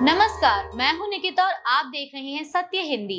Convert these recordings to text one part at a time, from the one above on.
नमस्कार, मैं हूं निकिता और आप देख रहे हैं सत्य हिंदी।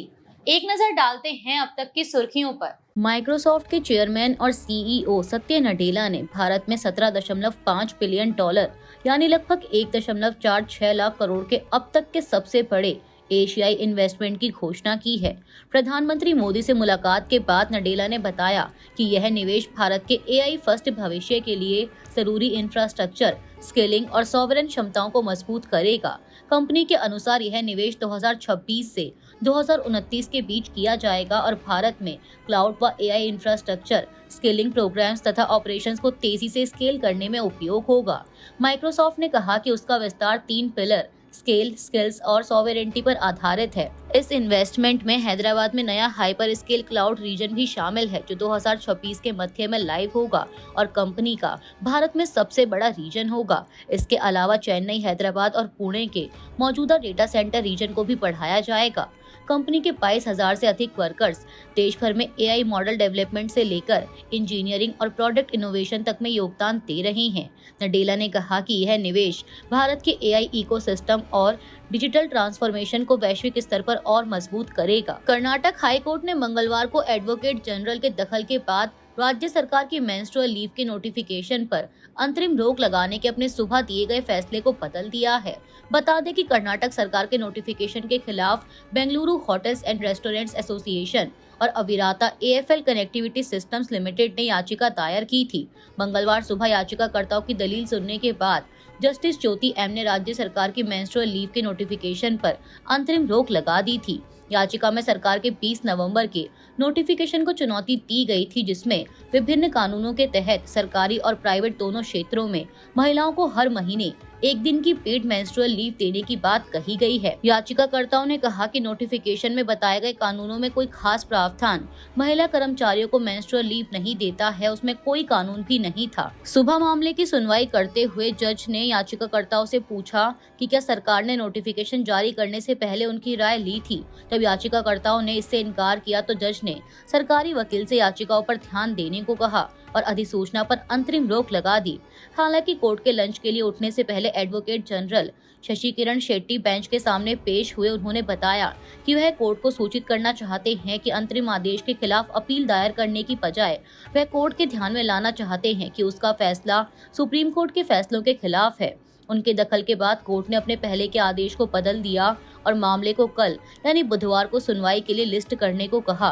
एक नजर डालते हैं अब तक की सुर्खियों पर। माइक्रोसॉफ्ट के चेयरमैन और सीईओ सत्य नडेला ने भारत में 17.5 बिलियन डॉलर यानी लगभग 1.46 लाख करोड़ के अब तक के सबसे बड़े एशियाई इन्वेस्टमेंट की घोषणा की है। प्रधानमंत्री मोदी से मुलाकात के बाद नडेला ने बताया कि यह निवेश भारत के एआई फर्स्ट भविष्य के लिए जरूरी इंफ्रास्ट्रक्चर, स्केलिंग और सॉवरेन क्षमताओं को मजबूत करेगा। कंपनी के अनुसार यह निवेश 2026 से 2029 के बीच किया जाएगा और भारत में क्लाउड व एआई इंफ्रास्ट्रक्चर, स्केलिंग प्रोग्राम्स तथा ऑपरेशंस को तेजी से स्केल करने में उपयोग होगा। माइक्रोसॉफ्ट ने कहा कि उसका विस्तार 3 पिलर स्केल, स्किल्स और सॉवरेनिटी पर आधारित है। इस इन्वेस्टमेंट में हैदराबाद में नया हाइपर स्केल क्लाउड रीजन भी शामिल है, जो 2026 के मध्य में लाइव होगा और कंपनी का भारत में सबसे बड़ा रीजन होगा। इसके अलावा चेन्नई, हैदराबाद और पुणे के मौजूदा डेटा सेंटर रीजन को भी बढ़ाया जाएगा। कंपनी के 22,000 से अधिक वर्कर्स देश भर में एआई मॉडल डेवलपमेंट से लेकर इंजीनियरिंग और प्रोडक्ट इनोवेशन तक में योगदान दे रहे हैं। नडेला ने कहा कि यह निवेश भारत के एआई इकोसिस्टम और डिजिटल ट्रांसफॉर्मेशन को वैश्विक स्तर पर और मजबूत करेगा। कर्नाटक हाई कोर्ट ने मंगलवार को एडवोकेट जनरल के दखल के बाद राज्य सरकार की मेंस्ट्रुअल लीव के नोटिफिकेशन पर अंतरिम रोक लगाने के अपने सुबह दिए गए फैसले को बदल दिया है। बता दें कि कर्नाटक सरकार के नोटिफिकेशन के खिलाफ Bengaluru hotels and restaurants association और अविराता एएफएल कनेक्टिविटी सिस्टम्स लिमिटेड ने याचिका दायर की थी। मंगलवार सुबह याचिकाकर्ताओं की दलील सुनने के बाद जस्टिस ज्योति एम ने राज्य सरकार की मेंस्ट्रुअल लीव के नोटिफिकेशन पर अंतरिम रोक लगा दी थी। याचिका में सरकार के 20 नवंबर के नोटिफिकेशन को चुनौती दी गई थी, जिसमें विभिन्न कानूनों के तहत सरकारी और प्राइवेट दोनों क्षेत्रों में महिलाओं को हर महीने 1 दिन की पेड मेंस्ट्रुअल लीव देने की बात कही गई है। याचिकाकर्ताओं ने कहा कि नोटिफिकेशन में बताए गए कानूनों में कोई खास प्रावधान महिला कर्मचारियों को मेंस्ट्रुअल लीव नहीं देता है, उसमें कोई कानून भी नहीं था। सुबह मामले की सुनवाई करते हुए जज ने याचिकाकर्ताओं से पूछा कि क्या सरकार ने नोटिफिकेशन जारी करने से पहले उनकी राय ली थी। जब याचिकाकर्ताओं ने इससे इनकार किया तो जज ने सरकारी वकील से याचिकाओं पर ध्यान देने को कहा और अधिसूचना पर अंतरिम रोक लगा दी। हालांकि कोर्ट के लंच के लिए उठने से पहले एडवोकेट जनरल शशि किरण शेट्टी बेंच के सामने पेश हुए। उन्होंने बताया कि वह कोर्ट को सूचित करना चाहते हैं कि अंतरिम आदेश के खिलाफ अपील दायर करने की बजाय वह कोर्ट के ध्यान में लाना चाहते हैं कि उसका फैसला सुप्रीम कोर्ट के फैसलों के खिलाफ है। उनके दखल के बाद कोर्ट ने अपने पहले के आदेश को बदल दिया और मामले को कल यानी बुधवार को सुनवाई के लिए लिस्ट करने को कहा।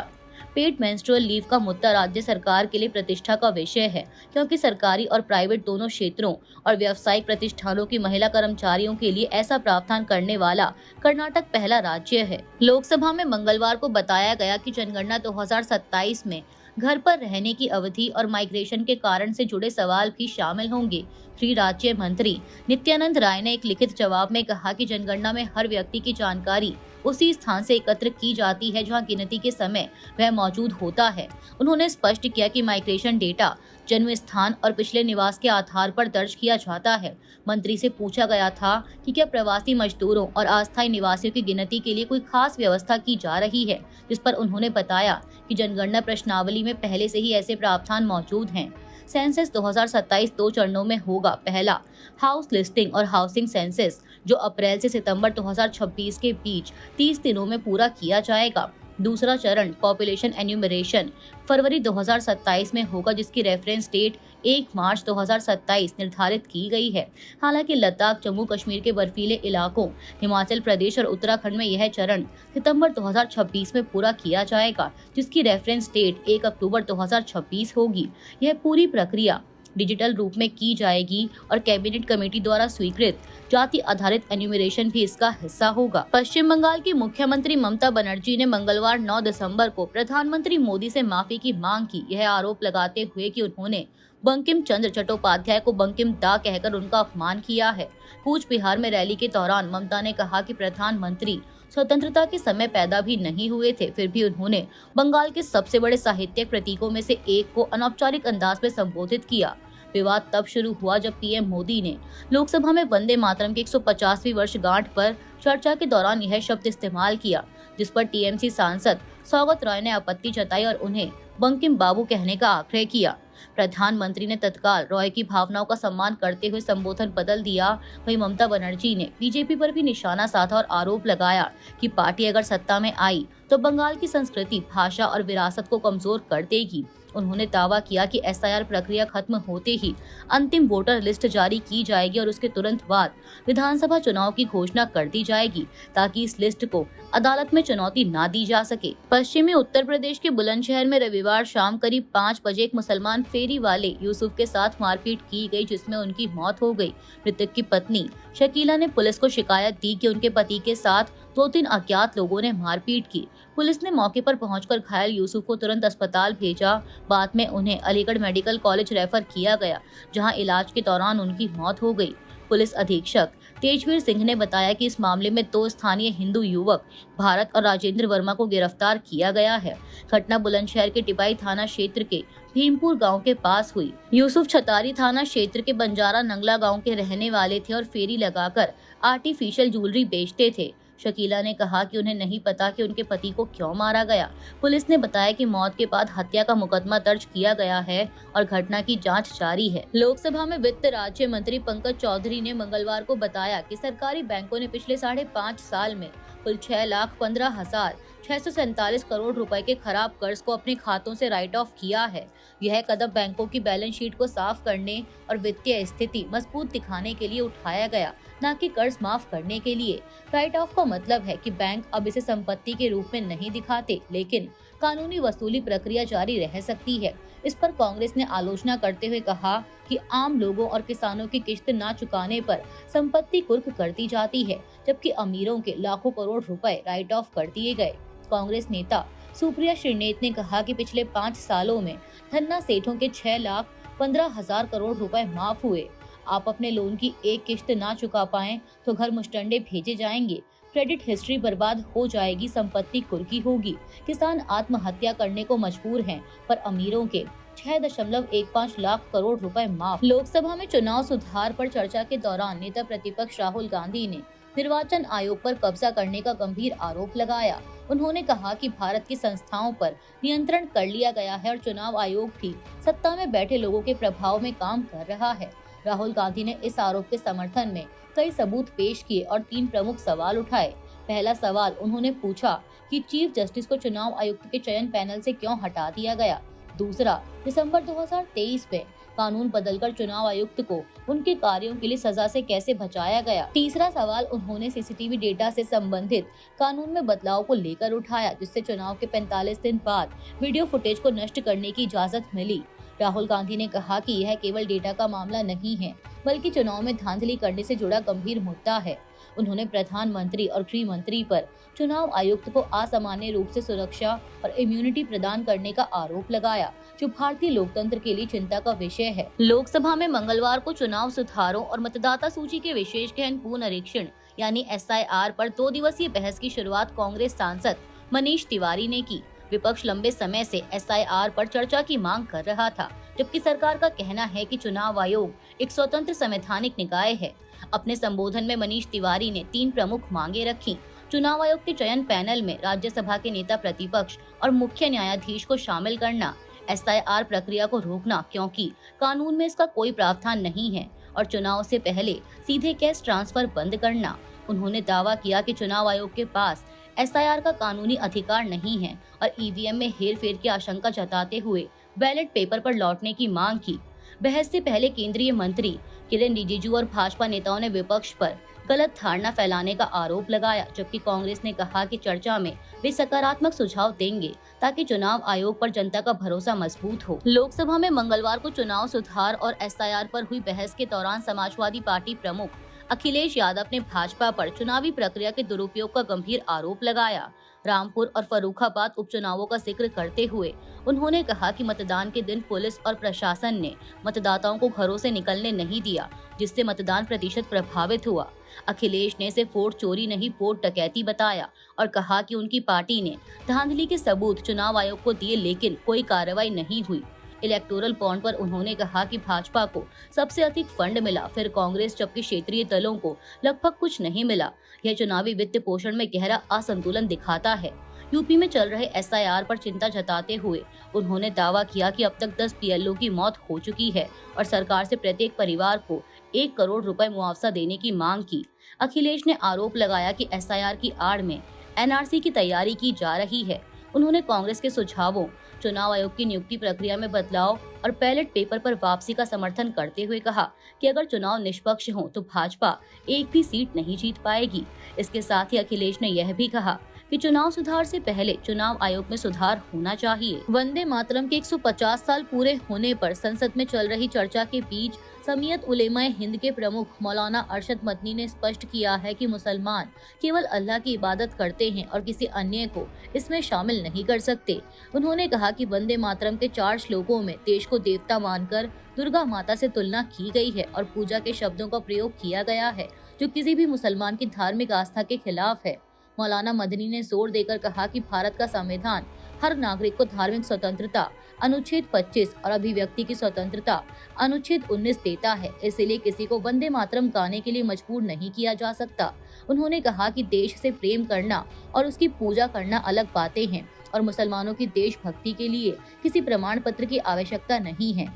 पेड मेंस्ट्रुअल लीव का मुद्दा राज्य सरकार के लिए प्रतिष्ठा का विषय है, क्योंकि सरकारी और प्राइवेट दोनों क्षेत्रों और व्यावसायिक प्रतिष्ठानों की महिला कर्मचारियों के लिए ऐसा प्रावधान करने वाला कर्नाटक पहला राज्य है। लोकसभा में मंगलवार को बताया गया कि जनगणना 2027 में घर पर रहने की अवधि और माइग्रेशन के कारण से जुड़े सवाल भी शामिल होंगे। गृह राज्य मंत्री नित्यानंद राय ने एक लिखित जवाब में कहा कि जनगणना में हर व्यक्ति की जानकारी उसी स्थान से एकत्र की जाती है जहां गिनती के समय वह मौजूद होता है। उन्होंने स्पष्ट किया कि माइग्रेशन डेटा जन्म स्थान और पिछले निवास के आधार पर दर्ज किया जाता है। मंत्री से पूछा गया था कि क्या प्रवासी मजदूरों और अस्थायी निवासियों की गिनती के लिए कोई खास व्यवस्था की जा रही है, जिस पर उन्होंने बताया कि जनगणना प्रश्नावली में पहले से ही ऐसे प्रावधान मौजूद हैं। सेंसस 2027 2 चरणों में होगा। पहला हाउस लिस्टिंग और हाउसिंग सेंसस, जो अप्रैल से सितंबर 2026 के बीच 30 दिनों में पूरा किया जाएगा। दूसरा चरण पॉपुलेशन एन्यूमरेशन फरवरी 2027 में होगा, जिसकी रेफरेंस डेट 1 मार्च 2027 निर्धारित की गई है। हालांकि लद्दाख, जम्मू कश्मीर के बर्फीले इलाकों, हिमाचल प्रदेश और उत्तराखंड में यह चरण सितंबर 2026 में पूरा किया जाएगा, जिसकी रेफरेंस डेट 1 अक्टूबर 2026 होगी। यह पूरी प्रक्रिया डिजिटल रूप में की जाएगी और कैबिनेट कमेटी द्वारा स्वीकृत जाति आधारित एन्यूमरेशन भी इसका हिस्सा होगा। पश्चिम बंगाल की मुख्यमंत्री ममता बनर्जी ने मंगलवार 9 दिसंबर को प्रधानमंत्री मोदी से माफी की मांग की, यह आरोप लगाते हुए कि उन्होंने बंकिम चंद्र चट्टोपाध्याय को बंकिम दा कहकर उनका अपमान किया है। कूच बिहार में रैली के दौरान ममता ने कहा कि प्रधानमंत्री स्वतंत्रता के समय पैदा भी नहीं हुए थे, फिर भी उन्होंने बंगाल के सबसे बड़े साहित्यिक प्रतीकों में से एक को अनौपचारिक अंदाज में संबोधित किया। विवाद तब शुरू हुआ जब पीएम मोदी ने लोकसभा में वंदे मातरम की 150वीं वर्षगांठ पर चर्चा के दौरान यह शब्द इस्तेमाल किया, जिस पर टीएमसी सांसद सौगत रॉय ने आपत्ति जताई और उन्हें बंकिम बाबू कहने का आग्रह किया। प्रधानमंत्री ने तत्काल रॉय की भावनाओं का सम्मान करते हुए संबोधन बदल दिया। वहीं ममता बनर्जी ने बीजेपी पर भी निशाना साधा और आरोप लगाया कि पार्टी अगर सत्ता में आई तो बंगाल की संस्कृति, भाषा और विरासत को कमजोर कर देगी। उन्होंने दावा किया कि एसआईआर प्रक्रिया खत्म होते ही अंतिम वोटर लिस्ट जारी की जाएगी और उसके तुरंत बाद विधानसभा चुनाव की घोषणा कर दी जाएगी, ताकि इस लिस्ट को अदालत में चुनौती ना दी जा सके। पश्चिमी उत्तर प्रदेश के बुलंदशहर में रविवार शाम करीब 5 बजे एक मुसलमान फेरी वाले यूसुफ के साथ मारपीट की गई, जिसमें उनकी मौत हो गई। मृतक की पत्नी शकीला ने पुलिस को शिकायत दी कि उनके पति के साथ 2-3 अज्ञात लोगों ने मारपीट की। पुलिस ने मौके पर पहुंचकर घायल यूसुफ को तुरंत अस्पताल भेजा। बाद में उन्हें अलीगढ़ मेडिकल कॉलेज रेफर किया गया, जहां इलाज के दौरान उनकी मौत हो गई। पुलिस अधीक्षक तेजवीर सिंह ने बताया कि इस मामले में 2 स्थानीय हिंदू युवक भारत और राजेंद्र वर्मा को गिरफ्तार किया गया है। घटना बुलंदशहर के टिपाई थाना क्षेत्र के भीमपुर गांव के पास हुई। यूसुफ छतारी थाना क्षेत्र के बंजारा नंगला गांव के रहने वाले थे और फेरी लगाकर आर्टिफिशियल ज्वेलरी बेचते थे। शकीला ने कहा कि उन्हें नहीं पता कि उनके पति को क्यों मारा गया। पुलिस ने बताया कि मौत के बाद हत्या का मुकदमा दर्ज किया गया है और घटना की जांच जारी है। लोकसभा में वित्त राज्य मंत्री पंकज चौधरी ने मंगलवार को बताया कि सरकारी बैंकों ने पिछले 5.5 साल में कुल 6,15,647 करोड़ रुपए के खराब कर्ज को अपने खातों से राइट ऑफ किया है। यह कदम बैंकों की बैलेंस शीट को साफ करने और वित्तीय स्थिति मजबूत दिखाने के लिए उठाया गया, न कि कर्ज माफ करने के लिए। राइट ऑफ का मतलब है कि बैंक अब इसे संपत्ति के रूप में नहीं दिखाते, लेकिन कानूनी वसूली प्रक्रिया जारी रह सकती है। इस पर कांग्रेस ने आलोचना करते हुए कहा कि आम लोगों और किसानों की किश्त ना चुकाने पर संपत्ति कुर्क कर दी जाती है, जबकि अमीरों के लाखों करोड़ रुपए राइट ऑफ कर दिए गए। कांग्रेस नेता सुप्रिया श्रीनेत ने कहा कि पिछले 5 सालों में धन्ना सेठों के 6,15,000 करोड़ रुपए माफ हुए। आप अपने लोन की एक किश्त ना चुका पाएं तो घर मुश्तंडे भेजे जाएंगे, क्रेडिट हिस्ट्री बर्बाद हो जाएगी, संपत्ति कुर्की होगी। किसान आत्महत्या करने को मजबूर हैं, पर अमीरों के 6.15 लाख करोड़ रुपए माफ। लोकसभा में चुनाव सुधार पर चर्चा के दौरान नेता प्रतिपक्ष राहुल गांधी ने निर्वाचन आयोग पर कब्जा करने का गंभीर आरोप लगाया। उन्होंने कहा कि भारत की संस्थाओं पर नियंत्रण कर लिया गया है और चुनाव आयोग भी सत्ता में बैठे लोगों के प्रभाव में काम कर रहा है। राहुल गांधी ने इस आरोप के समर्थन में कई सबूत पेश किए और 3 प्रमुख सवाल उठाए। पहला सवाल उन्होंने पूछा कि चीफ जस्टिस को चुनाव आयुक्त के चयन पैनल से क्यों हटा दिया गया। दूसरा, दिसंबर 2023 में कानून बदलकर चुनाव आयुक्त को उनके कार्यों के लिए सजा से कैसे बचाया गया। तीसरा सवाल उन्होंने सीसीटीवी डेटा से संबंधित कानून में बदलाव को लेकर उठाया, जिससे चुनाव के 45 दिन बाद वीडियो फुटेज को नष्ट करने की इजाजत मिली। राहुल गांधी ने कहा कि यह केवल डेटा का मामला नहीं है, बल्कि चुनाव में धांधली करने से जुड़ा गंभीर मुद्दा है। उन्होंने प्रधानमंत्री और गृह मंत्री पर चुनाव आयुक्त को असामान्य रूप से सुरक्षा और इम्यूनिटी प्रदान करने का आरोप लगाया, जो भारतीय लोकतंत्र के लिए चिंता का विषय है। लोकसभा में मंगलवार को चुनाव सुधारों और मतदाता सूची के विशेष गहन पुनरीक्षण यानी एसआईआर पर 2 दिवसीय बहस की शुरुआत कांग्रेस सांसद मनीष तिवारी ने की। विपक्ष लंबे समय से एसआईआर पर चर्चा की मांग कर रहा था, जबकि सरकार का कहना है कि चुनाव आयोग एक स्वतंत्र संवैधानिक निकाय है। अपने संबोधन में मनीष तिवारी ने 3 प्रमुख मांगे रखी। चुनाव आयोग के चयन पैनल में राज्यसभा के नेता प्रतिपक्ष और मुख्य न्यायाधीश को शामिल करना, एसआईआर प्रक्रिया को रोकना क्योंकि कानून में इसका कोई प्रावधान नहीं है, और चुनाव से पहले सीधे कैश ट्रांसफर बंद करना। उन्होंने दावा किया कि चुनाव आयोग के पास एसआईआर का कानूनी अधिकार नहीं है और ईवीएम में हेरफेर की आशंका जताते हुए बैलेट पेपर पर लौटने की मांग की। बहस से पहले केंद्रीय मंत्री किरेन रिजिजू और भाजपा नेताओं ने विपक्ष पर गलत धारणा फैलाने का आरोप लगाया, जबकि कांग्रेस ने कहा कि चर्चा में वे सकारात्मक सुझाव देंगे ताकि चुनाव आयोग पर जनता का भरोसा मजबूत हो। लोकसभा में मंगलवार को चुनाव सुधार और एसआईआर पर हुई बहस के दौरान समाजवादी पार्टी प्रमुख अखिलेश यादव ने भाजपा पर चुनावी प्रक्रिया के दुरुपयोग का गंभीर आरोप लगाया। रामपुर और फर्रुखाबाद उपचुनावों का जिक्र करते हुए उन्होंने कहा कि मतदान के दिन पुलिस और प्रशासन ने मतदाताओं को घरों से निकलने नहीं दिया, जिससे मतदान प्रतिशत प्रभावित हुआ। अखिलेश ने इसे वोट चोरी नहीं वोट डकैती बताया और कहा कि उनकी पार्टी ने धांधली के सबूत चुनाव आयोग को दिए, लेकिन कोई कार्रवाई नहीं हुई। इलेक्टोरल बॉन्ड पर उन्होंने कहा कि भाजपा को सबसे अधिक फंड मिला, फिर कांग्रेस, जबकि क्षेत्रीय दलों को लगभग कुछ नहीं मिला। यह चुनावी वित्त पोषण में गहरा असंतुलन दिखाता है। यूपी में चल रहे एसआईआर पर चिंता जताते हुए उन्होंने दावा किया कि अब तक 10 पीएलओ की मौत हो चुकी है और सरकार से प्रत्येक परिवार को 1 करोड़ रुपए मुआवजा देने की मांग की। अखिलेश ने आरोप लगाया कि एसआईआर की आड़ में एनआरसी की तैयारी की जा रही है। उन्होंने कांग्रेस के सुझावों, चुनाव आयोग की नियुक्ति प्रक्रिया में बदलाव और बैलेट पेपर पर वापसी का समर्थन करते हुए कहा कि अगर चुनाव निष्पक्ष हो तो भाजपा एक भी सीट नहीं जीत पाएगी। इसके साथ ही अखिलेश ने यह भी कहा कि चुनाव सुधार से पहले चुनाव आयोग में सुधार होना चाहिए। वंदे मातरम के 150 साल पूरे होने पर संसद में चल रही चर्चा के बीच जमीयत उलेमाए हिंद के प्रमुख मौलाना अरशद मदनी ने स्पष्ट किया है कि मुसलमान केवल अल्लाह की इबादत करते हैं और किसी अन्य को इसमें शामिल नहीं कर सकते। उन्होंने कहा कि वंदे मातरम के 4 श्लोकों में देश को देवता मानकर दुर्गा माता से तुलना की गई है और पूजा के शब्दों का प्रयोग किया गया है, जो किसी भी मुसलमान की धार्मिक आस्था के खिलाफ है। मौलाना मदनी ने जोर देकर कहा कि भारत का संविधान हर नागरिक को धार्मिक स्वतंत्रता अनुच्छेद 25 और अभिव्यक्ति की स्वतंत्रता अनुच्छेद 19 देता है, इसलिए किसी को वंदे मातरम गाने के लिए मजबूर नहीं किया जा सकता। उन्होंने कहा कि देश से प्रेम करना और उसकी पूजा करना अलग बातें हैं और मुसलमानों की देशभक्ति के लिए किसी प्रमाण पत्र की आवश्यकता नहीं है।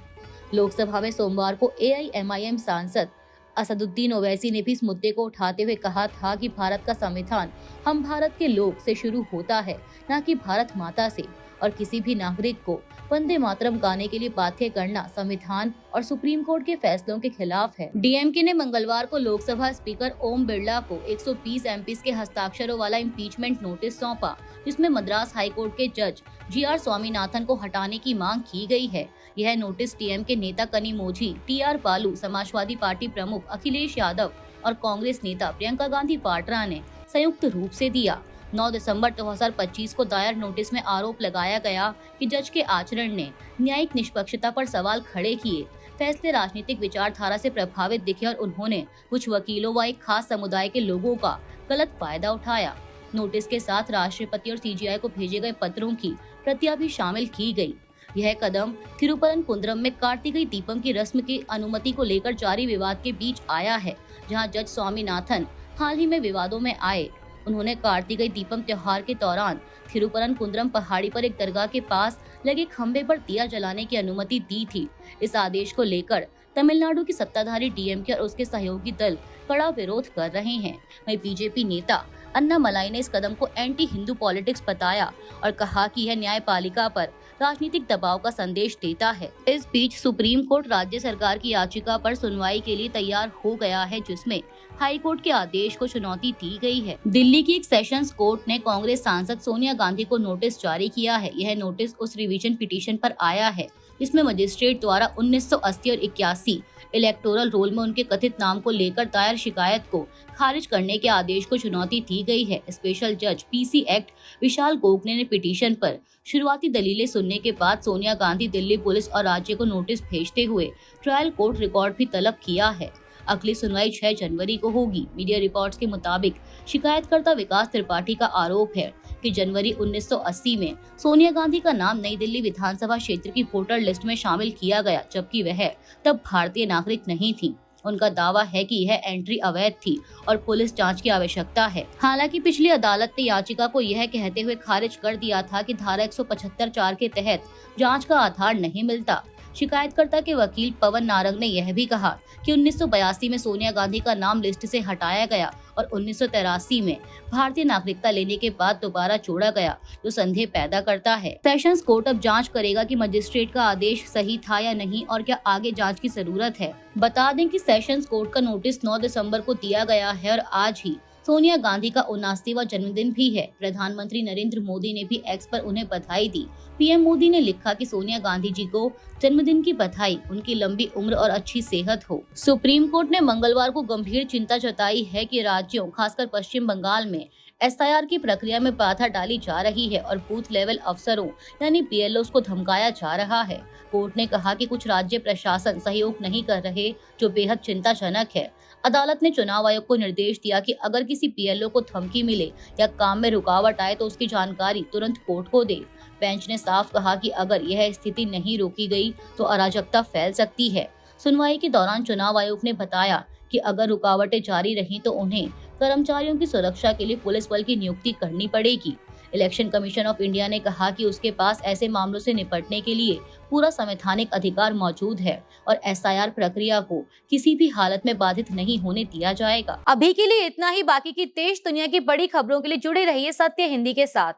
लोकसभा में सोमवार को एआईएमआईएम सांसद असदुद्दीन ओवैसी ने भी इस मुद्दे को उठाते हुए कहा था कि भारत का संविधान हम भारत के लोग से शुरू होता है, न कि भारत माता से, और किसी भी नागरिक को वंदे मातरम गाने के लिए बाध्य करना संविधान और सुप्रीम कोर्ट के फैसलों के खिलाफ है। डीएमके ने मंगलवार को लोकसभा स्पीकर ओम बिरला को 120 एमपीज के हस्ताक्षरों वाला इम्पीचमेंट नोटिस सौंपा, जिसमें मद्रास हाईकोर्ट के जज जीआर स्वामीनाथन को हटाने की मांग की गई है। यह नोटिस डीएमके नेता कनिमोझी, टीआर बालू, समाजवादी पार्टी प्रमुख अखिलेश यादव और कांग्रेस नेता प्रियंका गांधी वाड्रा ने संयुक्त रूप से दिया। 9 दिसंबर 2025 को दायर नोटिस में आरोप लगाया गया कि जज के आचरण ने न्यायिक निष्पक्षता पर सवाल खड़े किए। फैसले राजनीतिक विचारधारा से प्रभावित दिखे और उन्होंने कुछ वकीलों व एक खास समुदाय के लोगों का गलत फायदा उठाया। नोटिस के साथ राष्ट्रपति और सीजीआई को भेजे गए पत्रों की प्रतियां भी शामिल की गई। यह कदम थिरुपरनकुंद्रम में कार्तिकई दीपम की रस्म की अनुमति को लेकर जारी विवाद के बीच आया है, जहां जज स्वामीनाथन हाल ही में विवादों में आए। उन्होंने कार्तिकई दीपम त्योहार के दौरान थिरुपरनकुंद्रम पहाड़ी पर एक दरगाह के पास लगे खंबे पर दिया जलाने की अनुमति दी थी। इस आदेश को लेकर तमिलनाडु की सत्ताधारी डीएमके और उसके सहयोगी दल कड़ा विरोध कर रहे हैं। वहीं बीजेपी नेता अन्नामलाई ने इस कदम को एंटी हिंदू पॉलिटिक्स बताया और कहा कि यह न्यायपालिका पर राजनीतिक दबाव का संदेश देता है। इस बीच सुप्रीम कोर्ट राज्य सरकार की याचिका पर सुनवाई के लिए तैयार हो गया है, जिसमें हाई कोर्ट के आदेश को चुनौती दी गई है। दिल्ली की एक सेशंस कोर्ट ने कांग्रेस सांसद सोनिया गांधी को नोटिस जारी किया है। यह नोटिस उस रिवीजन पिटीशन पर आया है जिसमें मजिस्ट्रेट द्वारा 1980 और 81 इलेक्टोरल रोल में उनके कथित नाम को लेकर दायर शिकायत को खारिज करने के आदेश को चुनौती दी गई है। स्पेशल जज पीसी एक्ट विशाल गोखले ने पिटीशन पर शुरुआती दलीलें सुनने के बाद सोनिया गांधी, दिल्ली पुलिस और राज्य को नोटिस भेजते हुए ट्रायल कोर्ट रिकॉर्ड भी तलब किया है। अगली सुनवाई 6 जनवरी को होगी। मीडिया रिपोर्ट्स के मुताबिक शिकायतकर्ता विकास त्रिपाठी का आरोप है कि जनवरी 1980 में सोनिया गांधी का नाम नई दिल्ली विधानसभा क्षेत्र की वोटर लिस्ट में शामिल किया गया, जबकि वह तब भारतीय नागरिक नहीं थी। उनका दावा है कि यह एंट्री अवैध थी और पुलिस जांच की आवश्यकता है। हालांकि पिछली अदालत ने याचिका को यह कहते हुए खारिज कर दिया था कि धारा 175(4) के तहत जांच का आधार नहीं मिलता। शिकायतकर्ता के वकील पवन नारंग ने यह भी कहा कि 1982 में सोनिया गांधी का नाम लिस्ट से हटाया गया और 1983 में भारतीय नागरिकता लेने के बाद दोबारा जोड़ा गया, जो संदेह पैदा करता है। सेशंस कोर्ट अब जांच करेगा कि मजिस्ट्रेट का आदेश सही था या नहीं और क्या आगे जांच की जरूरत है। बता दें कि सेशंस कोर्ट का नोटिस 9 दिसंबर को दिया गया है और आज ही सोनिया गांधी का 79वां जन्मदिन भी है। प्रधानमंत्री नरेंद्र मोदी ने भी एक्स पर उन्हें बधाई दी। पीएम मोदी ने लिखा कि सोनिया गांधी जी को जन्मदिन की बधाई, उनकी लंबी उम्र और अच्छी सेहत हो। सुप्रीम कोर्ट ने मंगलवार को गंभीर चिंता जताई है कि राज्यों, खासकर पश्चिम बंगाल में एसआईआर की प्रक्रिया में बाधा डाली जा रही है और बूथ लेवल अफसरों यानी पीएलओ को धमकाया जा रहा है। कोर्ट ने कहा कि कुछ राज्य प्रशासन सहयोग नहीं कर रहे, जो बेहद चिंताजनक है। अदालत ने चुनाव आयोग को निर्देश दिया कि अगर किसी पीएलओ को धमकी मिले या काम में रुकावट आए तो उसकी जानकारी तुरंत कोर्ट को दे। बेंच ने साफ कहा कि अगर यह स्थिति नहीं रोकी गई तो अराजकता फैल सकती है। सुनवाई के दौरान चुनाव आयोग ने बताया कि अगर रुकावटें जारी रहीं तो उन्हें कर्मचारियों की सुरक्षा के लिए पुलिस बल की नियुक्ति करनी पड़ेगी। इलेक्शन कमीशन ऑफ इंडिया ने कहा कि उसके पास ऐसे मामलों से निपटने के लिए पूरा संवैधानिक अधिकार मौजूद है और एसआईआर प्रक्रिया को किसी भी हालत में बाधित नहीं होने दिया जाएगा। अभी के लिए इतना ही। बाकी की देश दुनिया की बड़ी खबरों के लिए जुड़े रहिए सत्य हिंदी के साथ।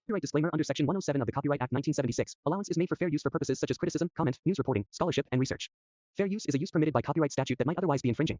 Copyright disclaimer under Section 107 of the Copyright Act 1976. Allowance is made for fair use for purposes such as criticism, comment, news reporting, scholarship, and research. Fair use is a use permitted by copyright statute that might otherwise be infringing.